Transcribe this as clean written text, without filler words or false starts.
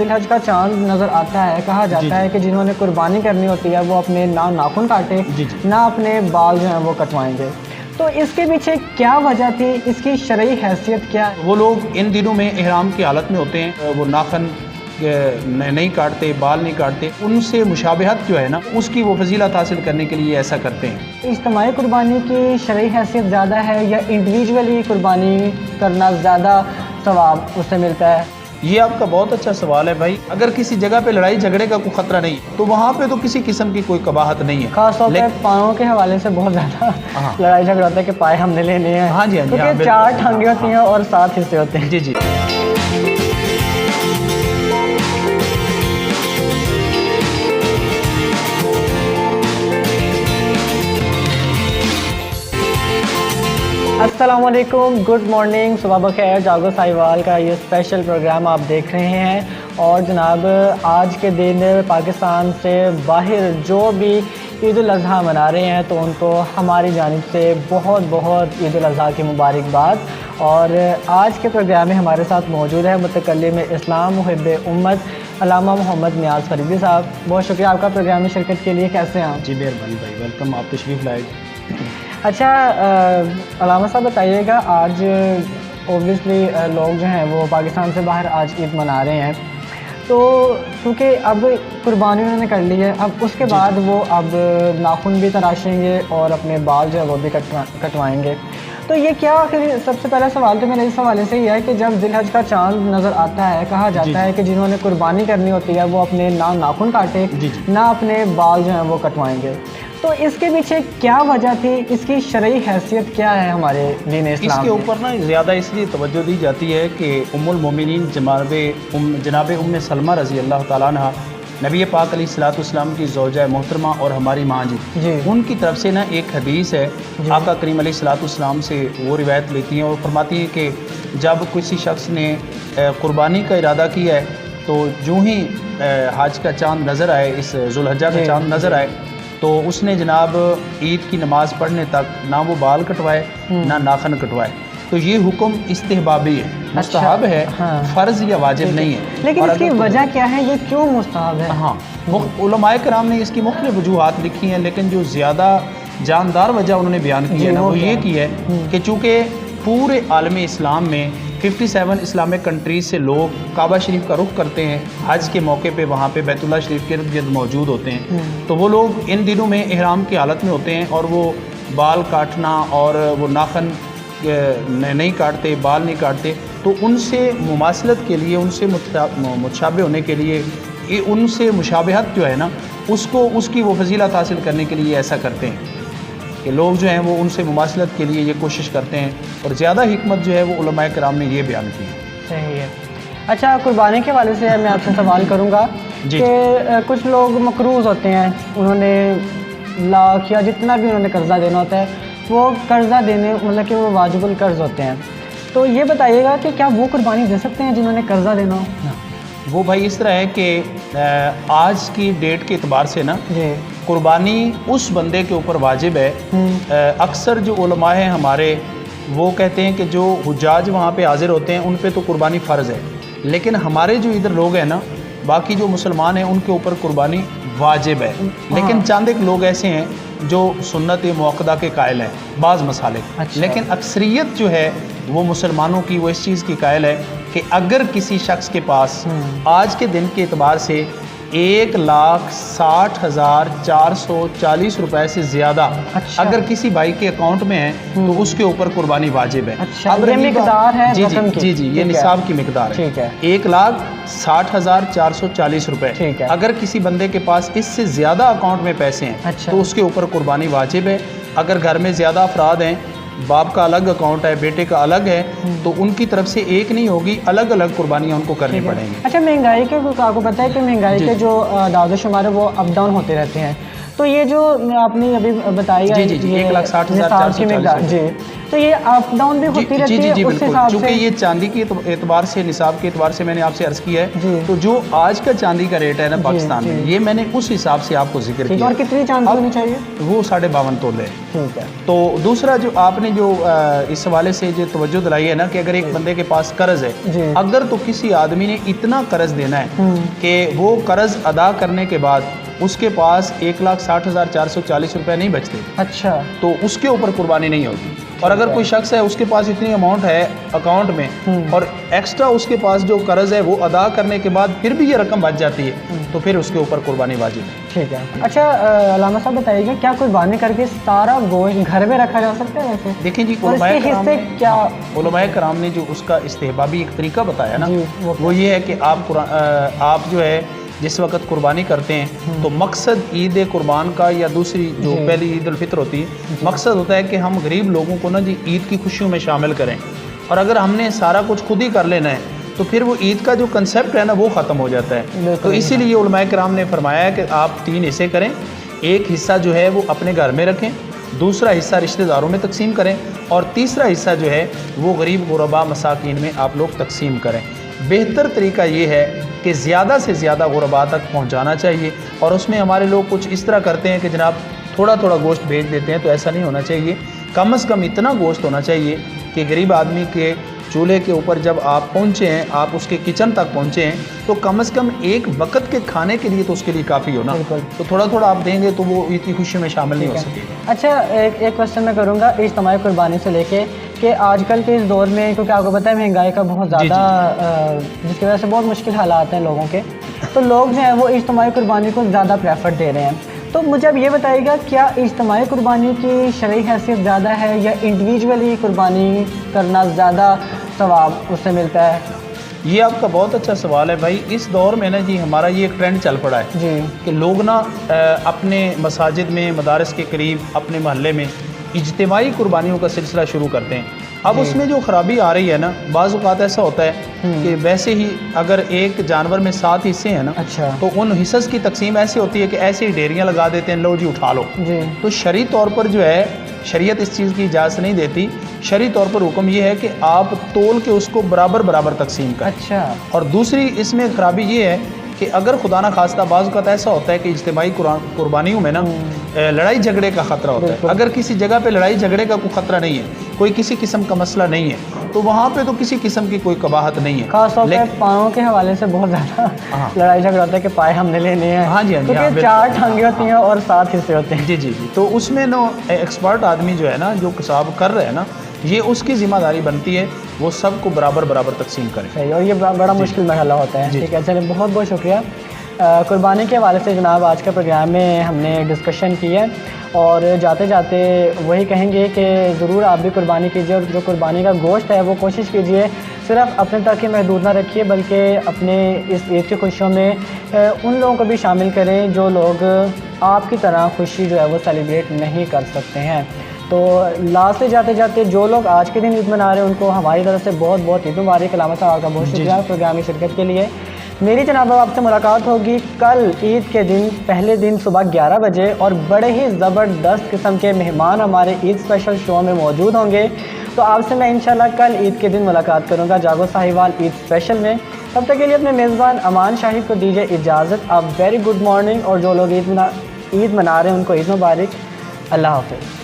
ذوالحج کا چاند نظر آتا ہے کہا جاتا ہے کہ جنہوں نے قربانی کرنی ہوتی ہے وہ اپنے نہ ناخن کاٹے نہ اپنے بال جو ہیں وہ کٹوائیں گے، تو اس کے پیچھے کیا وجہ تھی، اس کی شرعی حیثیت کیا ہے؟ وہ لوگ ان دنوں میں احرام کی حالت میں ہوتے ہیں، وہ ناخن نہیں کاٹتے، بال نہیں کاٹتے، ان سے مشابہت جو ہے نا اس کی وہ فضیلت حاصل کرنے کے لیے ایسا کرتے ہیں۔ اجتماعی قربانی کی شرعی حیثیت زیادہ ہے یا انڈیویجولی قربانی کرنا زیادہ ثواب اس سے ملتا ہے؟ یہ آپ کا بہت اچھا سوال ہے بھائی۔ اگر کسی جگہ پہ لڑائی جھگڑے کا کوئی خطرہ نہیں تو وہاں پہ تو کسی قسم کی کوئی قباحت نہیں ہے، خاص طور پہ پاؤں کے حوالے سے بہت زیادہ لڑائی جھگڑا ہوتا ہے کہ پائے ہم نے لینے ہیں، کیونکہ 4 ٹھانگیں ہوتی ہیں اور 7 حصے ہوتے ہیں۔ جی جی السلام علیکم، گڈ مارننگ، صبح بخیر، جاگو ساہیوال کا یہ اسپیشل پروگرام آپ دیکھ رہے ہیں۔ اور جناب آج کے دن پاکستان سے باہر جو بھی عید الاضحیٰ منا رہے ہیں تو ان کو ہماری جانب سے بہت بہت عید الاضحیٰ کی مبارکباد۔ اور آج کے پروگرام میں ہمارے ساتھ موجود ہے متکلم اسلام محب امت علامہ محمد نیاز فریدی صاحب۔ بہت شکریہ آپ کا پروگرام میں شرکت کے لیے، کیسے ہیں آپ؟ جی مہربانی بھائی، ویلکم، آپ تشریف لائے۔ اچھا علامہ صاحب بتائیے گا، آج اوبویسلی لوگ جو ہیں وہ پاکستان سے باہر آج عید منا رہے ہیں، تو کیونکہ اب قربانی انہوں نے کر لی ہے، اب اس کے بعد وہ اب ناخن بھی تراشیں گے اور اپنے بال جو ہے وہ بھی کٹوائیں گے، تو یہ کیا آخر سب سے پہلا سوال تو میرا اس حوالے سے یہ ہے کہ جب ذوالحج کا چاند نظر آتا ہے کہا جاتا ہے کہ جنہوں نے قربانی کرنی ہوتی ہے وہ اپنے نہ ناخن کاٹے نہ اپنے بال جو ہیں وہ کٹوائیں گے، تو اس کے پیچھے کیا وجہ تھی، اس کی شرعی حیثیت کیا ہے ہمارے دین اسلام؟ اس کے اوپر نا زیادہ اس لیے توجہ دی جاتی ہے کہ ام المومنین جناب ام سلمہ رضی اللہ تعالیٰ عنہ، نبی پاک علیہ الصلوۃ والسلام کی زوجہ محترمہ اور ہماری ماں جی، ان کی طرف سے نا ایک حدیث ہے، آقا کریم علیہ الصلوۃ والسلام سے وہ روایت لیتی ہیں اور فرماتی ہے کہ جب کسی شخص نے قربانی کا ارادہ کیا ہے تو جو ہی حج کا چاند نظر آئے، اس ذوالحجہ کا چاند نظر آئے، تو اس نے جناب عید کی نماز پڑھنے تک نہ وہ بال کٹوائے نہ ناخن کٹوائے، تو یہ حکم استحبابی ہے، مستحب ہے، فرض یا واجب نہیں ہے۔ لیکن اس کی وجہ کیا ہے، یہ کیوں مستحب ہے؟ ہاں، علماء کرام نے اس کی مختلف وجوہات لکھی ہیں، لیکن جو زیادہ جاندار وجہ انہوں نے بیان کی ہے نا وہ یہ کی ہے کہ چونکہ پورے عالم اسلام میں 57 اسلامک کنٹریز سے لوگ کعبہ شریف کا رخ کرتے ہیں، حج کے موقع پہ وہاں پہ بیت اللہ شریف کے ارد گرد موجود ہوتے ہیں، تو وہ لوگ ان دنوں میں احرام کی حالت میں ہوتے ہیں اور وہ بال کاٹنا اور وہ ناخن نہیں کاٹتے، بال نہیں کاٹتے، تو ان سے مماثلت کے لیے، ان سے متشابہ ہونے کے لیے، ان سے مشابہت جو ہے نا اس کی وہ فضیلت حاصل کرنے کے لیے ایسا کرتے ہیں کہ لوگ جو ہیں وہ ان سے مماثلت کے لیے یہ کوشش کرتے ہیں، اور زیادہ حکمت جو ہے وہ علماء کرام نے یہ بیان کی ہے۔ صحیح ہے۔ اچھا، قربانی کے حوالے سے میں آپ سے سوال کروں گا کہ کچھ لوگ مقروض ہوتے ہیں، انہوں نے لاکھ یا جتنا بھی انہوں نے قرضہ دینا ہوتا ہے وہ قرضہ دینے مطلب کہ وہ واجب القرض ہوتے ہیں، تو یہ بتائیے گا کہ کیا وہ قربانی دے سکتے ہیں جنہوں نے قرضہ دینا ہو؟ وہ بھائی اس طرح ہے کہ آج کی ڈیٹ کے اعتبار سے نا قربانی اس بندے کے اوپر واجب ہے۔ اکثر جو علماء ہیں ہمارے وہ کہتے ہیں کہ جو حجاج وہاں پہ حاضر ہوتے ہیں ان پہ تو قربانی فرض ہے، لیکن ہمارے جو ادھر لوگ ہیں نا، باقی جو مسلمان ہیں ان کے اوپر قربانی واجب ہے، لیکن چند ایک لوگ ایسے ہیں جو سنت موقدہ کے قائل ہیں بعض مسالک، لیکن اکثریت جو ہے وہ مسلمانوں کی وہ اس چیز کی قائل ہے کہ اگر کسی شخص کے پاس آج کے دن کے اعتبار سے 1,60,440 روپے سے زیادہ اگر کسی بھائی کے اکاؤنٹ میں ہے تو اس کے اوپر قربانی واجب ہے۔ یہ مقدار ہے جی یہ نصاب کی مقدار ہے 1,60,440 روپے۔ اگر کسی بندے کے پاس اس سے زیادہ اکاؤنٹ میں پیسے ہیں تو اس کے اوپر قربانی واجب ہے۔ اگر گھر میں زیادہ افراد ہیں، باپ کا الگ اکاؤنٹ ہے، بیٹے کا الگ ہے، تو ان کی طرف سے ایک نہیں ہوگی، الگ الگ قربانیاں ان کو کرنی پڑیں گی۔ اچھا، مہنگائی کے آپ کو پتہ ہے کہ مہنگائی کے جو اعداد و شمار ہے وہ اپ ڈاؤن ہوتے رہتے ہیں، تو یہ جو آپ نے ابھی بتائی ہے جی 1,60,440 جی، تو یہ اپ ڈاؤن بھی ہوتی رہتی ہے جی اس بالکل، حساب سے؟ چونکہ یہ چاندی کے اعتبار سے، نصاب کے اعتبار سے میں نے آپ سے عرض کیا ہے، تو جو آج کا چاندی کا ریٹ ہے نا پاکستان میں، یہ میں نے اس حساب سے آپ کو ذکر کیا. اور کتنی چاندی ہونی چاہیے؟ وہ 52.5 تولے. ٹھیک ہے. تو دوسرا جو آپ نے جو اس حوالے سے جو توجہ دلائی ہے نا کہ اگر ایک بندے کے پاس قرض ہے، اگر تو کسی آدمی نے اتنا قرض دینا ہے کہ وہ قرض ادا کرنے کے بعد اس کے پاس 1,60,440 روپے نہیں بچتے، اچھا، تو اس کے اوپر قربانی نہیں ہوگی. اور اگر کوئی شخص ہے اس کے پاس اتنی اماؤنٹ ہے اکاؤنٹ میں اور ایکسٹرا اس کے پاس جو قرض ہے وہ ادا کرنے کے بعد پھر بھی یہ رقم بچ جاتی ہے، تو پھر اس کے اوپر قربانی واجب ہے. ٹھیک ہے. اچھا علامہ صاحب بتائیے گا کیا قربانی کر کے سارا گوشت گھر میں رکھا جا سکتا ہے ویسے؟ دیکھیں جی، علماء کرام نے جو اس کا استحبابی ایک طریقہ بتایا نا، وہ یہ ہے کہ آپ جو ہے جس وقت قربانی کرتے ہیں تو مقصد عید قربان کا یا دوسری جو پہلی عید الفطر ہوتی ہے، مقصد ہوتا ہے کہ ہم غریب لوگوں کو نا جی عید کی خوشیوں میں شامل کریں. اور اگر ہم نے سارا کچھ خود ہی کر لینا ہے تو پھر وہ عید کا جو کنسیپٹ ہے نا وہ ختم ہو جاتا ہے. تو اسی لیے علماء کرام نے فرمایا ہے کہ آپ 3 حصے کریں. ایک حصہ جو ہے وہ اپنے گھر میں رکھیں، دوسرا حصہ رشتہ داروں میں تقسیم کریں، اور تیسرا حصہ جو ہے وہ غریب غربا مساکین میں آپ لوگ تقسیم کریں. بہتر طریقہ یہ ہے کہ زیادہ سے زیادہ غربا تک پہنچانا چاہیے. اور اس میں ہمارے لوگ کچھ اس طرح کرتے ہیں کہ جناب تھوڑا تھوڑا گوشت بھیج دیتے ہیں، تو ایسا نہیں ہونا چاہیے. کم از کم اتنا گوشت ہونا چاہیے کہ غریب آدمی کے چولہے کے اوپر جب آپ پہنچے ہیں، آپ اس کے کچن تک پہنچے ہیں، تو کم از کم ایک وقت کے کھانے کے لیے تو اس کے لیے کافی ہونا. تو تھوڑا تھوڑا آپ دیں گے تو وہ عید کی خوشی میں شامل نہیں ہو سکے. اچھا ایک کوشچن میں کروں گا اجتماعی قربانی سے لے کے کہ آج کل کے اس دور میں، کیونکہ آپ کو پتہ ہے مہنگائی کا بہت زیادہ جس کی وجہ سے بہت مشکل حالات ہیں لوگوں کے، تو لوگ جو ہیں وہ اجتماعی قربانی کو زیادہ پریفر دے رہے ہیں. تو مجھے اب یہ بتائیے گا کیا اجتماعی قربانی کی شرعی حیثیت زیادہ ہے یا انڈیویجولی قربانی کرنا زیادہ ثواب اس سے ملتا ہے؟ یہ آپ کا بہت اچھا سوال ہے بھائی. اس دور میں نا جی ہمارا یہ ایک ٹرینڈ چل پڑا ہے کہ لوگ نا اپنے مساجد میں، مدارس کے قریب، اپنے محلے میں اجتماعی قربانیوں کا سلسلہ شروع کرتے ہیں. اب اس میں جو خرابی آ رہی ہے نا، بعض اوقات ایسا ہوتا ہے کہ ویسے ہی اگر ایک جانور میں 7 حصے ہیں نا، تو ان حصص کی تقسیم ایسی ہوتی ہے کہ ایسے ہی ڈیریاں لگا دیتے ہیں، لو جی اٹھا لو. تو شرعی طور پر جو ہے شریعت اس چیز کی اجازت نہیں دیتی. شرعی طور پر حکم یہ ہے کہ آپ تول کے اس کو برابر برابر تقسیم کریں. اور دوسری اس میں خرابی یہ ہے کہ اگر خدا نہ خواستہ بعض اوقات ایسا ہوتا ہے کہ اجتماعی قربانیوں میں نا لڑائی جھگڑے کا خطرہ ہوتا ہے. اگر کسی جگہ پہ لڑائی جھگڑے کا کوئی خطرہ نہیں ہے، کوئی کسی قسم کا مسئلہ نہیں ہے، تو وہاں پہ تو کسی قسم کی کوئی قباحت نہیں ہے. خاص طور پہ پاؤں کے حوالے سے بہت زیادہ لڑائی جھگڑا ہوتا ہے کہ پائے ہم نے لینے ہیں. ہاں جی، کیونکہ 4 ٹانگیں ہوتی ہیں اور 7 حصے ہوتے ہیں. جی. تو اس میں نا ایکسپرٹ آدمی جو ہے نا، جو قصاب کر رہے ہیں نا، یہ اس کی ذمہ داری بنتی ہے وہ سب کو برابر برابر تقسیم کرے. صحیح. اور یہ بڑا مشکل مرحلہ ہوتا ہے. ٹھیک ہے، چلیں بہت بہت شکریہ. قربانی کے حوالے سے جناب آج کے پروگرام میں ہم نے ڈسکشن کی ہے، اور جاتے جاتے وہی کہیں گے کہ ضرور آپ بھی قربانی کیجیے، اور جو قربانی کا گوشت ہے وہ کوشش کیجیے صرف اپنے تک ہی محدود نہ رکھیے، بلکہ اپنے اس عید کی خوشیوں میں ان لوگوں کو بھی شامل کریں جو لوگ آپ کی طرح خوشی جو ہے وہ سیلیبریٹ نہیں کر سکتے ہیں. تو لاسٹ سے جاتے جاتے جو لوگ آج کے دن عید منا رہے ہیں ان کو ہماری طرف سے بہت بہت عید مبارک. علامہ صاحب آپ کا بہت شکریہ پروگرام کی شرکت کے لیے. میری جناب آپ سے ملاقات ہوگی کل عید کے دن، پہلے دن صبح 11 بجے، اور بڑے ہی زبردست قسم کے مہمان ہمارے عید اسپیشل شو میں موجود ہوں گے. تو آپ سے میں انشاءاللہ کل عید کے دن ملاقات کروں گا جاگو ساہیوال عید اسپیشل میں. تب تک کے لیے اپنے میزبان امان شاہد کو دیجیے اجازت. آپ ویری گڈ مارننگ، اور جو لوگ عید منا رہے ہیں ان کو عید مبارک. اللہ حافظ.